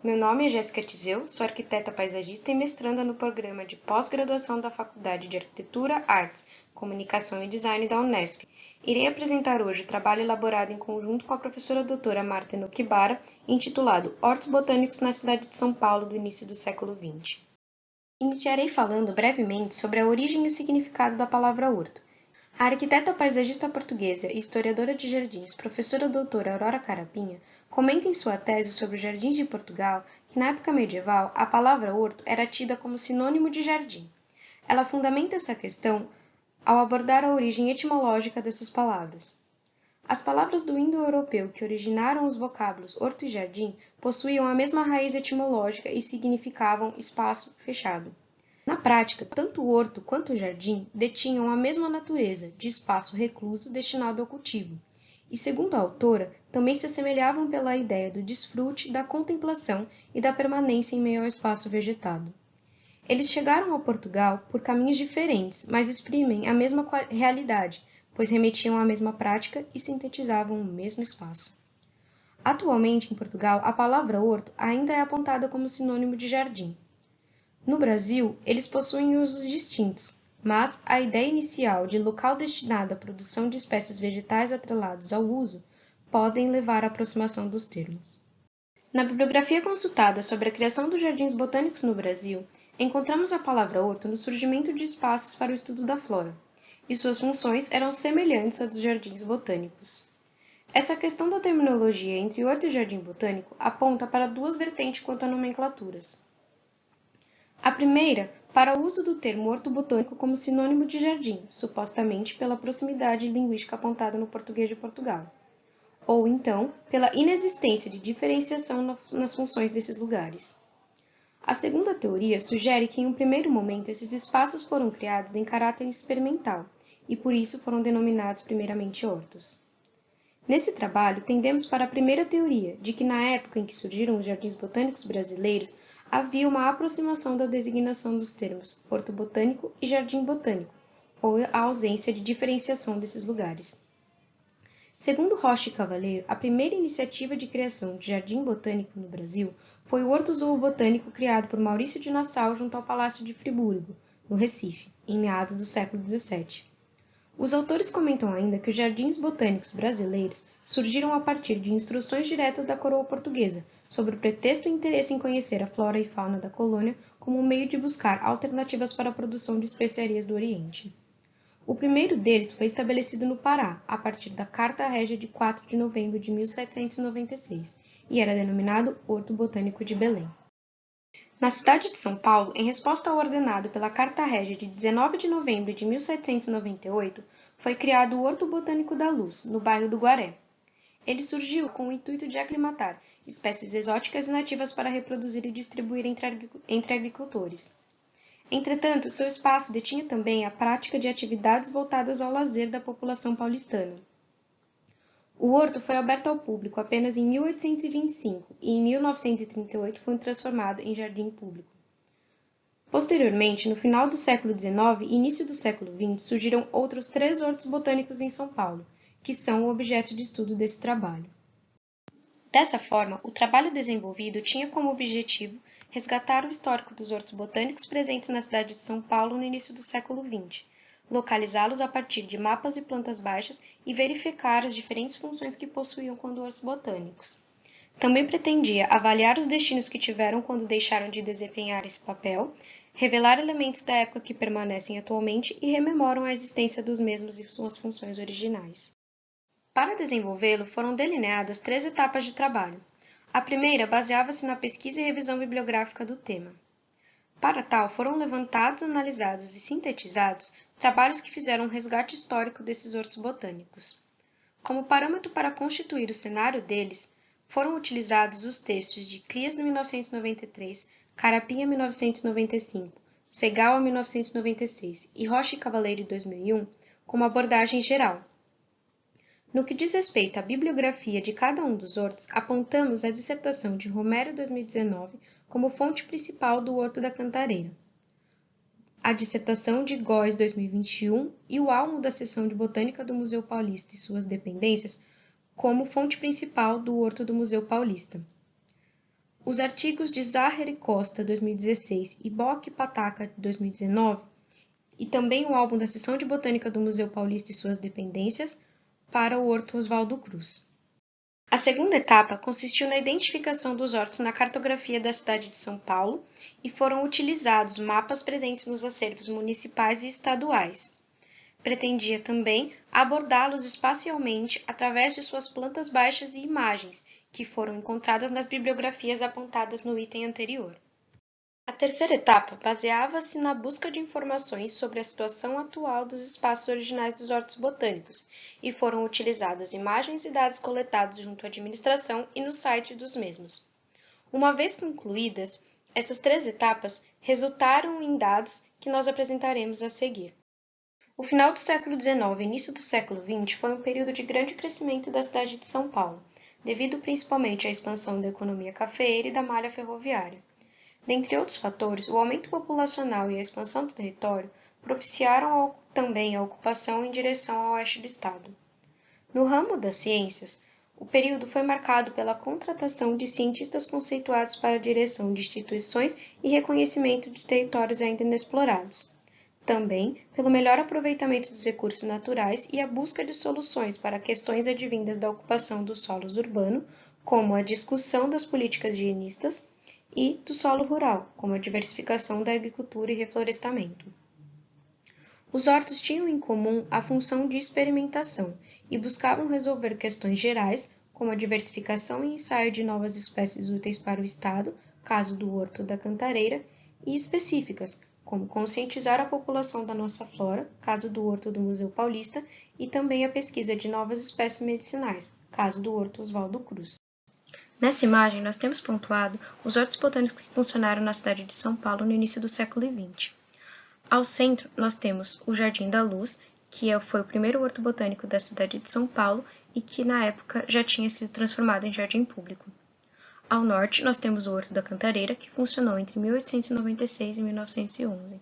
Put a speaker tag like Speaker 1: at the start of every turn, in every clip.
Speaker 1: Meu nome é Jéssica Tizeu, sou arquiteta paisagista e mestranda no programa de pós-graduação da Faculdade de Arquitetura, Artes, Comunicação e Design da Unesp. Irei apresentar hoje o trabalho elaborado em conjunto com a professora doutora Marta Enokibara, intitulado Hortos Botânicos na cidade de São Paulo do início do século XX. Iniciarei falando brevemente sobre a origem e o significado da palavra horto. A arquiteta paisagista portuguesa e historiadora de jardins, professora doutora Aurora Carapinha, comenta em sua tese sobre os jardins de Portugal que, na época medieval, a palavra horto era tida como sinônimo de jardim. Ela fundamenta essa questão ao abordar a origem etimológica dessas palavras. As palavras do indo-europeu que originaram os vocábulos horto e jardim possuíam a mesma raiz etimológica e significavam espaço fechado. Na prática, tanto o horto quanto o jardim detinham a mesma natureza, de espaço recluso destinado ao cultivo, e, segundo a autora, também se assemelhavam pela ideia do desfrute, da contemplação e da permanência em meio ao espaço vegetado. Eles chegaram a Portugal por caminhos diferentes, mas exprimem a mesma realidade, pois remetiam à mesma prática e sintetizavam o mesmo espaço. Atualmente, em Portugal, a palavra horto ainda é apontada como sinônimo de jardim. No Brasil, eles possuem usos distintos, mas a ideia inicial de local destinado à produção de espécies vegetais atrelados ao uso podem levar à aproximação dos termos. Na bibliografia consultada sobre a criação dos jardins botânicos no Brasil, encontramos a palavra horto no surgimento de espaços para o estudo da flora, e suas funções eram semelhantes às dos jardins botânicos. Essa questão da terminologia entre horto e jardim botânico aponta para duas vertentes quanto a nomenclaturas. A primeira, para o uso do termo horto botânico como sinônimo de jardim, supostamente pela proximidade linguística apontada no português de Portugal, ou então pela inexistência de diferenciação nas funções desses lugares. A segunda teoria sugere que, em um primeiro momento, esses espaços foram criados em caráter experimental e, por isso, foram denominados primeiramente hortos. Nesse trabalho, tendemos para a primeira teoria, de que na época em que surgiram os jardins botânicos brasileiros, havia uma aproximação da designação dos termos horto botânico e jardim botânico, ou a ausência de diferenciação desses lugares. Segundo Rocha e Cavaleiro, a primeira iniciativa de criação de jardim botânico no Brasil foi o Horto Zoobotânico criado por Maurício de Nassau junto ao Palácio de Friburgo, no Recife, em meados do século XVII. Os autores comentam ainda que os jardins botânicos brasileiros surgiram a partir de instruções diretas da coroa portuguesa, sobre o pretexto e interesse em conhecer a flora e fauna da colônia como um meio de buscar alternativas para a produção de especiarias do Oriente. O primeiro deles foi estabelecido no Pará, a partir da Carta Régia de 4 de novembro de 1796, e era denominado Horto Botânico de Belém. Na cidade de São Paulo, em resposta ao ordenado pela Carta Régia de 19 de novembro de 1798, foi criado o Horto Botânico da Luz, no bairro do Guaré. Ele surgiu com o intuito de aclimatar espécies exóticas e nativas para reproduzir e distribuir entre agricultores. Entretanto, seu espaço detinha também a prática de atividades voltadas ao lazer da população paulistana. O horto foi aberto ao público apenas em 1825 e, em 1938, foi transformado em jardim público. Posteriormente, no final do século XIX e início do século XX, surgiram outros 3 hortos botânicos em São Paulo, que são o objeto de estudo desse trabalho. Dessa forma, o trabalho desenvolvido tinha como objetivo resgatar o histórico dos hortos botânicos presentes na cidade de São Paulo no início do século XX, localizá-los a partir de mapas e plantas baixas e verificar as diferentes funções que possuíam quando hortos botânicos. Também pretendia avaliar os destinos que tiveram quando deixaram de desempenhar esse papel, revelar elementos da época que permanecem atualmente e rememoram a existência dos mesmos e suas funções originais. Para desenvolvê-lo, foram delineadas 3 etapas de trabalho. A primeira baseava-se na pesquisa e revisão bibliográfica do tema. Para tal, foram levantados, analisados e sintetizados trabalhos que fizeram um resgate histórico desses hortos botânicos. Como parâmetro para constituir o cenário deles, foram utilizados os textos de Crias, 1993, Carapinha, 1995, Segal, 1996 e Rocha e Cavaleiro, 2001, como abordagem geral. No que diz respeito à bibliografia de cada um dos hortos, apontamos a dissertação de Romero, 2019, como fonte principal do Horto da Cantareira, a dissertação de Góes, 2021, e o Almo da Seção de Botânica do Museu Paulista e suas dependências, como fonte principal do Horto do Museu Paulista. Os artigos de Zahrer e Costa, 2016, e Bock e Pataca, 2019, e também o álbum da Seção de Botânica do Museu Paulista e suas dependências, para o Horto Oswaldo Cruz. A segunda etapa consistiu na identificação dos hortos na cartografia da cidade de São Paulo e foram utilizados mapas presentes nos acervos municipais e estaduais. Pretendia também abordá-los espacialmente através de suas plantas baixas e imagens, que foram encontradas nas bibliografias apontadas no item anterior. A terceira etapa baseava-se na busca de informações sobre a situação atual dos espaços originais dos hortos botânicos, e foram utilizadas imagens e dados coletados junto à administração e no site dos mesmos. Uma vez concluídas, essas três etapas resultaram em dados que nós apresentaremos a seguir. O final do século XIX e início do século XX foi um período de grande crescimento da cidade de São Paulo, devido principalmente à expansão da economia cafeeira e da malha ferroviária. Dentre outros fatores, o aumento populacional e a expansão do território propiciaram também a ocupação em direção ao oeste do estado. No ramo das ciências, o período foi marcado pela contratação de cientistas conceituados para a direção de instituições e reconhecimento de territórios ainda inexplorados. Também pelo melhor aproveitamento dos recursos naturais e a busca de soluções para questões advindas da ocupação dos solos urbanos, como a discussão das políticas higienistas, e do solo rural, como a diversificação da agricultura e reflorestamento. Os hortos tinham em comum a função de experimentação e buscavam resolver questões gerais, como a diversificação e ensaio de novas espécies úteis para o Estado, caso do Horto da Cantareira, e específicas, como conscientizar a população da nossa flora, caso do Horto do Museu Paulista, e também a pesquisa de novas espécies medicinais, caso do Horto Oswaldo Cruz. Nessa imagem, nós temos pontuado os hortos botânicos que funcionaram na cidade de São Paulo no início do século XX. Ao centro, nós temos o Jardim da Luz, que foi o primeiro horto botânico da cidade de São Paulo e que, na época, já tinha sido transformado em jardim público. Ao norte, nós temos o Horto da Cantareira, que funcionou entre 1896 e 1911.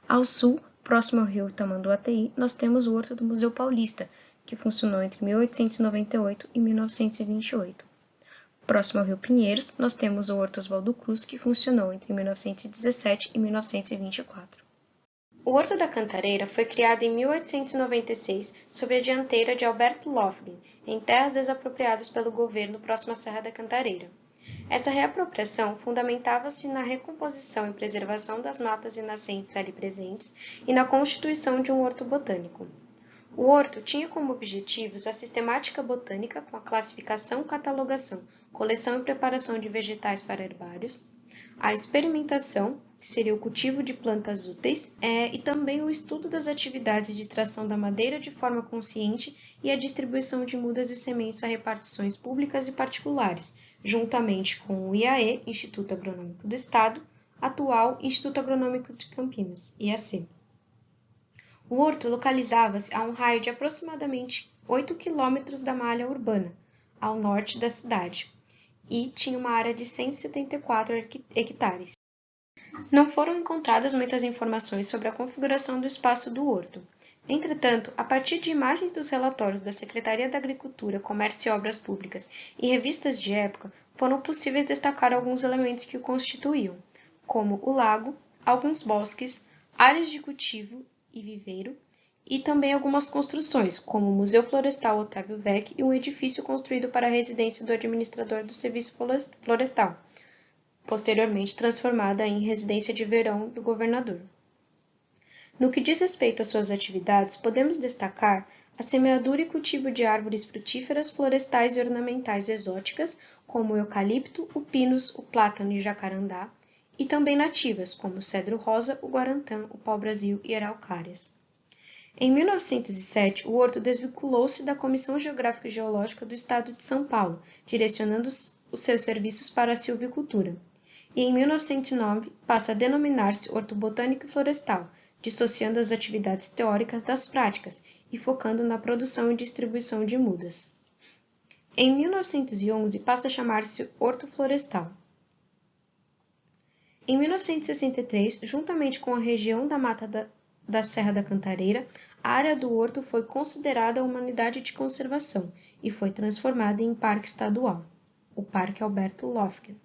Speaker 1: Ao sul, próximo ao rio Tamanduateí, nós temos o Horto do Museu Paulista, que funcionou entre 1898 e 1928. Próximo ao rio Pinheiros, nós temos o Horto Oswaldo Cruz, que funcionou entre 1917 e 1924. O Horto da Cantareira foi criado em 1896 sob a dianteira de Alberto Lofgren, em terras desapropriadas pelo governo próximo à Serra da Cantareira. Essa reapropriação fundamentava-se na recomposição e preservação das matas e nascentes ali presentes e na constituição de um horto botânico. O horto tinha como objetivos a sistemática botânica com a classificação, catalogação, coleção e preparação de vegetais para herbários, a experimentação, que seria o cultivo de plantas úteis, e também o estudo das atividades de extração da madeira de forma consciente e a distribuição de mudas e sementes a repartições públicas e particulares, juntamente com o IAE, Instituto Agronômico do Estado, atual Instituto Agronômico de Campinas, IAC. O horto localizava-se a um raio de aproximadamente 8 quilômetros da malha urbana, ao norte da cidade, e tinha uma área de 174 hectares. Não foram encontradas muitas informações sobre a configuração do espaço do horto. Entretanto, a partir de imagens dos relatórios da Secretaria da Agricultura, Comércio e Obras Públicas e revistas de época, foram possíveis destacar alguns elementos que o constituíam, como o lago, alguns bosques, áreas de cultivo e viveiro, e também algumas construções, como o Museu Florestal Otávio Weck e um edifício construído para a residência do administrador do Serviço Florestal, posteriormente transformada em residência de verão do governador. No que diz respeito às suas atividades, podemos destacar a semeadura e cultivo de árvores frutíferas, florestais e ornamentais exóticas, como o eucalipto, o pinus, o plátano e o jacarandá, e também nativas, como o cedro rosa, o guarantã, o pau-brasil e araucárias. Em 1907, o horto desvinculou-se da Comissão Geográfica e Geológica do Estado de São Paulo, direcionando os seus serviços para a silvicultura. E em 1909 passa a denominar-se Horto Botânico e Florestal, dissociando as atividades teóricas das práticas e focando na produção e distribuição de mudas. Em 1911 passa a chamar-se Horto Florestal. Em 1963, juntamente com a região da Mata da Serra da Cantareira, a área do horto foi considerada uma unidade de conservação e foi transformada em parque estadual, o Parque Alberto Lofgren.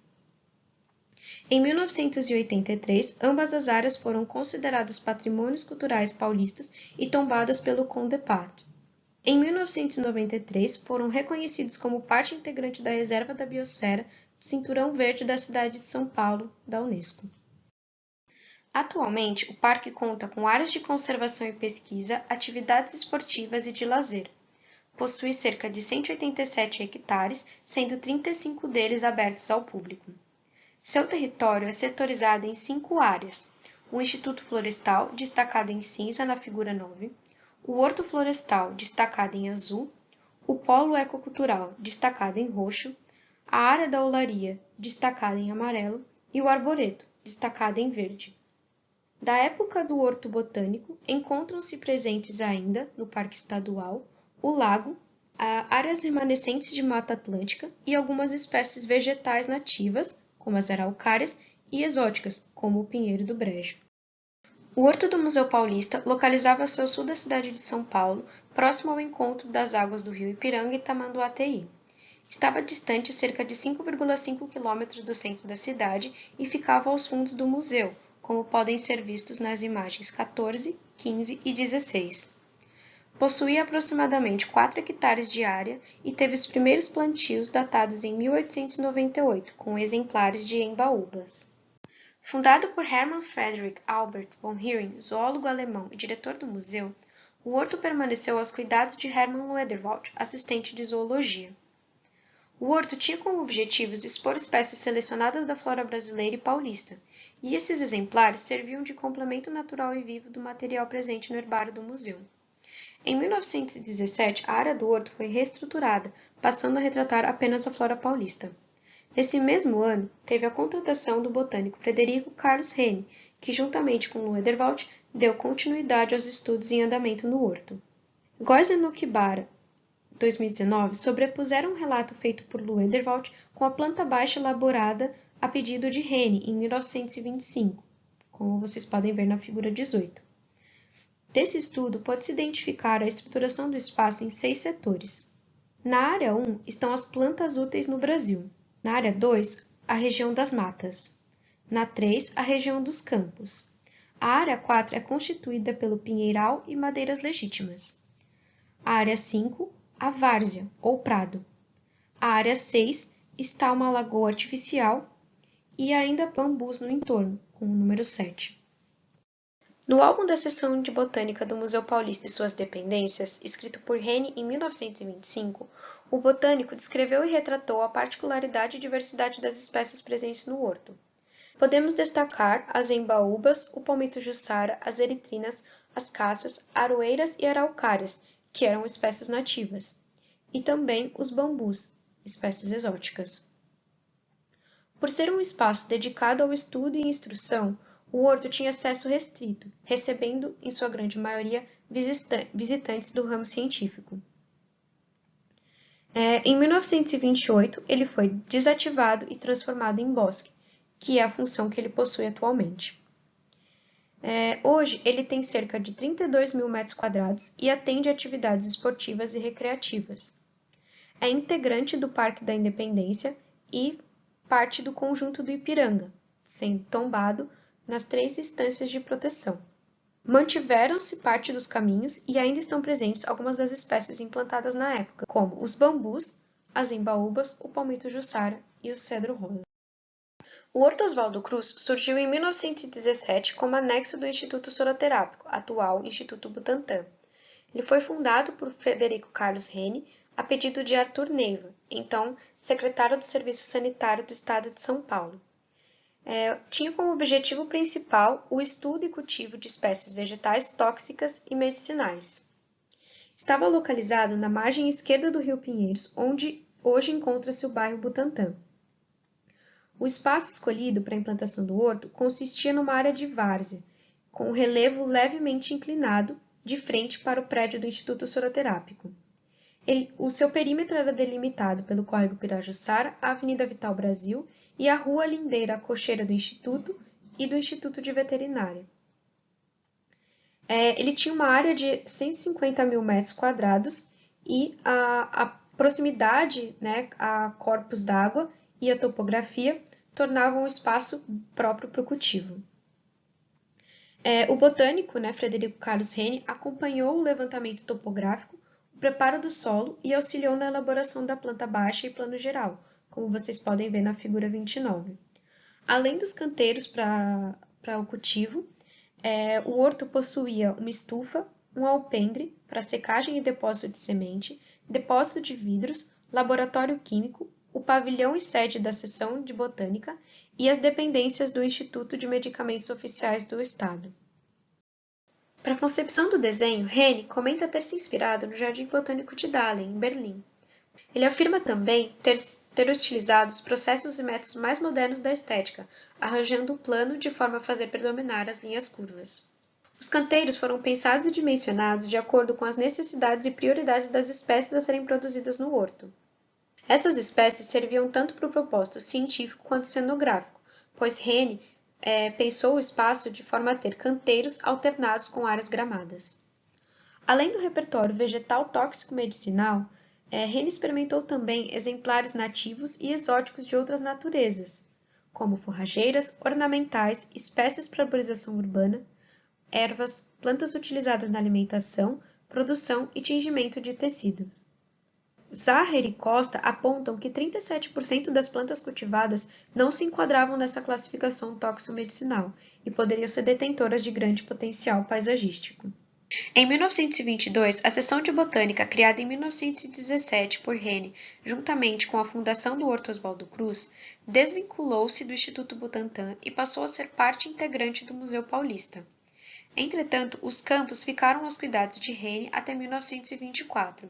Speaker 1: Em 1983, ambas as áreas foram consideradas patrimônios culturais paulistas e tombadas pelo CONDEPAR. Em 1993, foram reconhecidos como parte integrante da Reserva da Biosfera do Cinturão Verde da cidade de São Paulo, da Unesco. Atualmente, o parque conta com áreas de conservação e pesquisa, atividades esportivas e de lazer. Possui cerca de 187 hectares, sendo 35 deles abertos ao público. Seu território é setorizado em 5 áreas: o Instituto Florestal, destacado em cinza na figura 9, o Horto Florestal, destacado em azul, o Polo Ecocultural, destacado em roxo, a área da olaria, destacada em amarelo, e o Arboreto, destacado em verde. Da época do Horto Botânico, encontram-se presentes ainda, no Parque Estadual, o lago, áreas remanescentes de Mata Atlântica e algumas espécies vegetais nativas, como as araucárias, e exóticas, como o pinheiro do brejo. O Horto do Museu Paulista localizava-se ao sul da cidade de São Paulo, próximo ao encontro das águas do rio Ipiranga e Tamanduateí. Estava distante cerca de 5,5 km do centro da cidade e ficava aos fundos do museu, como podem ser vistos nas imagens 14, 15 e 16. Possuía aproximadamente 4 hectares de área e teve os primeiros plantios datados em 1898, com exemplares de embaúbas. Fundado por Hermann Friedrich Albert von Heeren, zoólogo alemão e diretor do museu, o horto permaneceu aos cuidados de Hermann Lederwald, assistente de zoologia. O horto tinha como objetivos expor espécies selecionadas da flora brasileira e paulista, e esses exemplares serviam de complemento natural e vivo do material presente no herbário do museu. Em 1917, a área do horto foi reestruturada, passando a retratar apenas a flora paulista. Nesse mesmo ano, teve a contratação do botânico Frederico Carlos Rene, que, juntamente com Lederwald, deu continuidade aos estudos em andamento no horto. Góes e Nukibara, 2019, sobrepuseram um relato feito por Lederwald com a planta baixa elaborada a pedido de Rene em 1925, como vocês podem ver na figura 18. Desse estudo, pode-se identificar a estruturação do espaço em 6 setores. Na área 1 estão as plantas úteis no Brasil. Na área 2, a região das matas. Na 3, a região dos campos. A área 4 é constituída pelo pinheiral e madeiras legítimas. A área 5, a várzea, ou prado. A área 6 está uma lagoa artificial e ainda bambus no entorno, com o número 7. No álbum da seção de botânica do Museu Paulista e suas dependências, escrito por Rene em 1925, o botânico descreveu e retratou a particularidade e diversidade das espécies presentes no horto. Podemos destacar as embaúbas, o palmito jussara, as eritrinas, as caças, aroeiras e araucárias, que eram espécies nativas, e também os bambus, espécies exóticas. Por ser um espaço dedicado ao estudo e instrução, o horto tinha acesso restrito, recebendo, em sua grande maioria, visitantes do ramo científico. Em 1928, ele foi desativado e transformado em bosque, que é a função que ele possui atualmente. Hoje, ele tem cerca de 32 mil metros quadrados e atende atividades esportivas e recreativas. É integrante do Parque da Independência e parte do conjunto do Ipiranga, sendo tombado nas 3 instâncias de proteção. Mantiveram-se parte dos caminhos e ainda estão presentes algumas das espécies implantadas na época, como os bambus, as embaúbas, o palmito jussara e o cedro rosa. O Horto Oswaldo Cruz surgiu em 1917 como anexo do Instituto Soroterápico, atual Instituto Butantan. Ele foi fundado por Frederico Carlos Rene a pedido de Arthur Neiva, então secretário do Serviço Sanitário do Estado de São Paulo. Tinha como objetivo principal o estudo e cultivo de espécies vegetais tóxicas e medicinais. Estava localizado na margem esquerda do Rio Pinheiros, onde hoje encontra-se o bairro Butantã. O espaço escolhido para a implantação do horto consistia numa área de várzea, com o relevo levemente inclinado, de frente para o prédio do Instituto Soroterápico. O seu perímetro era delimitado pelo córrego Pirajussara, a Avenida Vital Brasil e a rua lindeira à cocheira do Instituto e do Instituto de Veterinária. Ele tinha uma área de 150 mil metros quadrados e a proximidade, a corpos d'água e a topografia tornavam o espaço próprio para o cultivo. O botânico, Frederico Carlos Rene, acompanhou o levantamento topográfico, o preparo do solo e auxiliou na elaboração da planta baixa e plano geral, como vocês podem ver na figura 29. Além dos canteiros para o cultivo, o horto possuía uma estufa, um alpendre para secagem e depósito de semente, depósito de vidros, laboratório químico, o pavilhão e sede da seção de botânica e as dependências do Instituto de Medicamentos Oficiais do Estado. Para a concepção do desenho, Rene comenta ter se inspirado no Jardim Botânico de Dahlem, em Berlim. Ele afirma também ter utilizado os processos e métodos mais modernos da estética, arranjando o plano de forma a fazer predominar as linhas curvas. Os canteiros foram pensados e dimensionados de acordo com as necessidades e prioridades das espécies a serem produzidas no horto. Essas espécies serviam tanto para o propósito científico quanto cenográfico, pois Rene pensou o espaço de forma a ter canteiros alternados com áreas gramadas. Além do repertório vegetal tóxico-medicinal, Rene experimentou também exemplares nativos e exóticos de outras naturezas, como forrageiras, ornamentais, espécies para arborização urbana, ervas, plantas utilizadas na alimentação, produção e tingimento de tecido. Zahrer e Costa apontam que 37% das plantas cultivadas não se enquadravam nessa classificação tóxico-medicinal e poderiam ser detentoras de grande potencial paisagístico. Em 1922, a seção de botânica, criada em 1917 por Rene, juntamente com a fundação do Horto Oswaldo Cruz, desvinculou-se do Instituto Butantan e passou a ser parte integrante do Museu Paulista. Entretanto, os campos ficaram aos cuidados de Rene até 1924.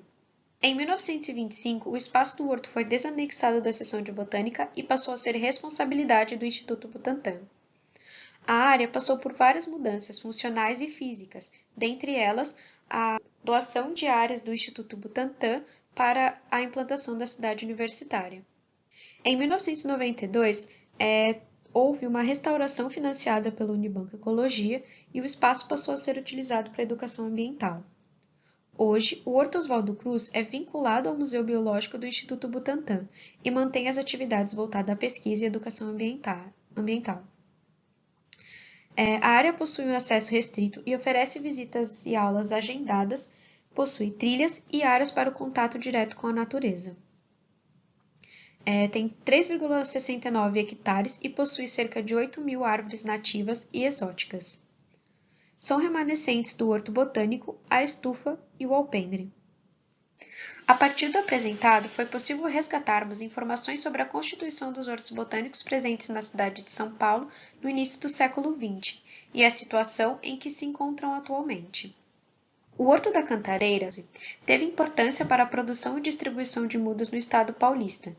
Speaker 1: Em 1925, o espaço do horto foi desanexado da seção de botânica e passou a ser responsabilidade do Instituto Butantan. A área passou por várias mudanças funcionais e físicas, dentre elas a doação de áreas do Instituto Butantan para a implantação da cidade universitária. Em 1992, houve uma restauração financiada pela Unibanco Ecologia e o espaço passou a ser utilizado para a educação ambiental. Hoje, o Horto Oswaldo Cruz é vinculado ao Museu Biológico do Instituto Butantan e mantém as atividades voltadas à pesquisa e educação ambiental. A área possui um acesso restrito e oferece visitas e aulas agendadas, possui trilhas e áreas para o contato direto com a natureza. Tem 3,69 hectares e possui cerca de 8.000 árvores nativas e exóticas. São remanescentes do horto botânico, a estufa e o alpendre. A partir do apresentado, foi possível resgatarmos informações sobre a constituição dos hortos botânicos presentes na cidade de São Paulo no início do século XX e a situação em que se encontram atualmente. O Horto da Cantareira teve importância para a produção e distribuição de mudas no estado paulista.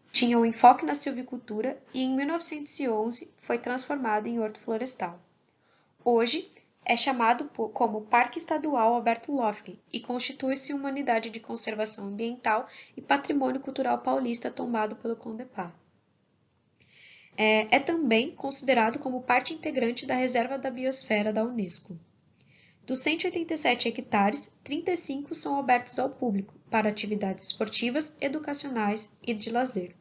Speaker 1: Tinha um enfoque na silvicultura e, em 1911, foi transformado em horto florestal. Hoje, é chamado como Parque Estadual Alberto Loeffler e constitui-se uma unidade de conservação ambiental e patrimônio cultural paulista tombado pelo CONDEPAR. É também considerado como parte integrante da Reserva da Biosfera da Unesco. Dos 187 hectares, 35 são abertos ao público para atividades esportivas, educacionais e de lazer.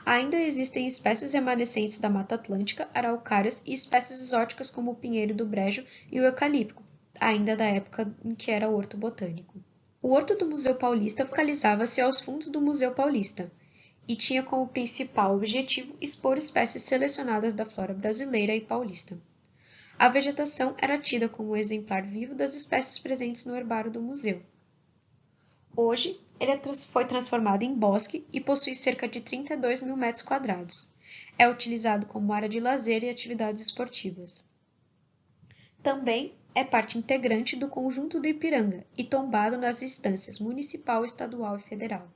Speaker 1: Ainda existem espécies remanescentes da Mata Atlântica, araucárias e espécies exóticas como o pinheiro do brejo e o eucalipto, ainda da época em que era horto botânico. O horto do Museu Paulista focalizava-se aos fundos do Museu Paulista e tinha como principal objetivo expor espécies selecionadas da flora brasileira e paulista. A vegetação era tida como o exemplar vivo das espécies presentes no herbário do museu. Hoje, ele foi transformado em bosque e possui cerca de 32.000 metros quadrados. É utilizado como área de lazer e atividades esportivas. Também é parte integrante do Conjunto do Ipiranga e tombado nas instâncias municipal, estadual e federal.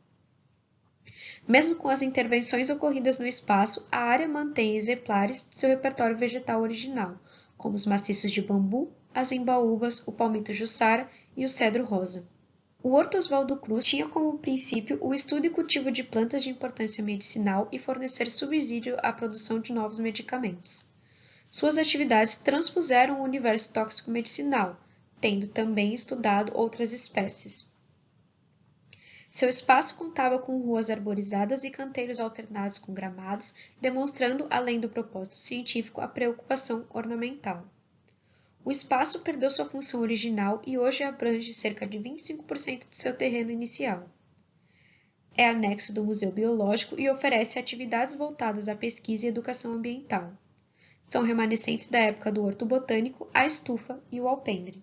Speaker 1: Mesmo com as intervenções ocorridas no espaço, a área mantém exemplares de seu repertório vegetal original, como os maciços de bambu, as embaúbas, o palmito jussara e o cedro rosa. O Horto Oswaldo Cruz tinha como princípio o estudo e cultivo de plantas de importância medicinal e fornecer subsídio à produção de novos medicamentos. Suas atividades transpuseram o universo tóxico-medicinal, tendo também estudado outras espécies. Seu espaço contava com ruas arborizadas e canteiros alternados com gramados, demonstrando, além do propósito científico, a preocupação ornamental. O espaço perdeu sua função original e hoje abrange cerca de 25% de seu terreno inicial. É anexo do Museu Biológico e oferece atividades voltadas à pesquisa e educação ambiental. São remanescentes da época do horto botânico, a estufa e o alpendre.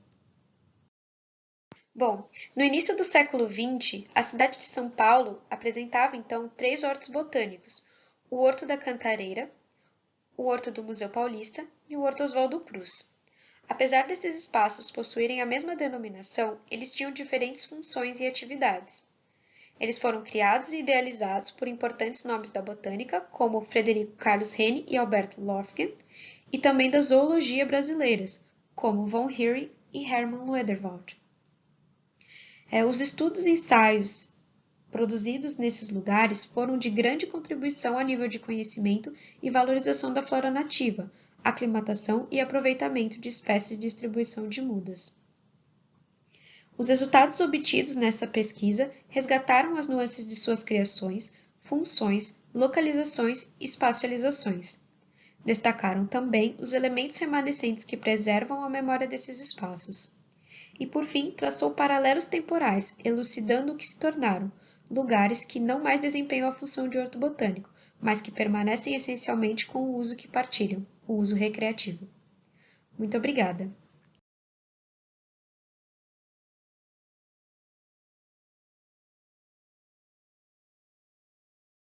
Speaker 1: Bom, no início do século XX, a cidade de São Paulo apresentava então 3 hortos botânicos: o Horto da Cantareira, o Horto do Museu Paulista e o Horto Oswaldo Cruz. Apesar desses espaços possuírem a mesma denominação, eles tinham diferentes funções e atividades. Eles foram criados e idealizados por importantes nomes da botânica, como Frederico Carlos Rene e Alberto Lofgren, e também da zoologia brasileiras, como von Heeren e Hermann Lederwald. Os estudos e ensaios produzidos nesses lugares foram de grande contribuição a nível de conhecimento e valorização da flora nativa, aclimatação e aproveitamento de espécies de distribuição de mudas. Os resultados obtidos nessa pesquisa resgataram as nuances de suas criações, funções, localizações e espacializações. Destacaram também os elementos remanescentes que preservam a memória desses espaços. E, por fim, traçou paralelos temporais, elucidando o que se tornaram lugares que não mais desempenham a função de horto botânico, mas que permanecem essencialmente com o uso que partilham, o uso recreativo. Muito obrigada!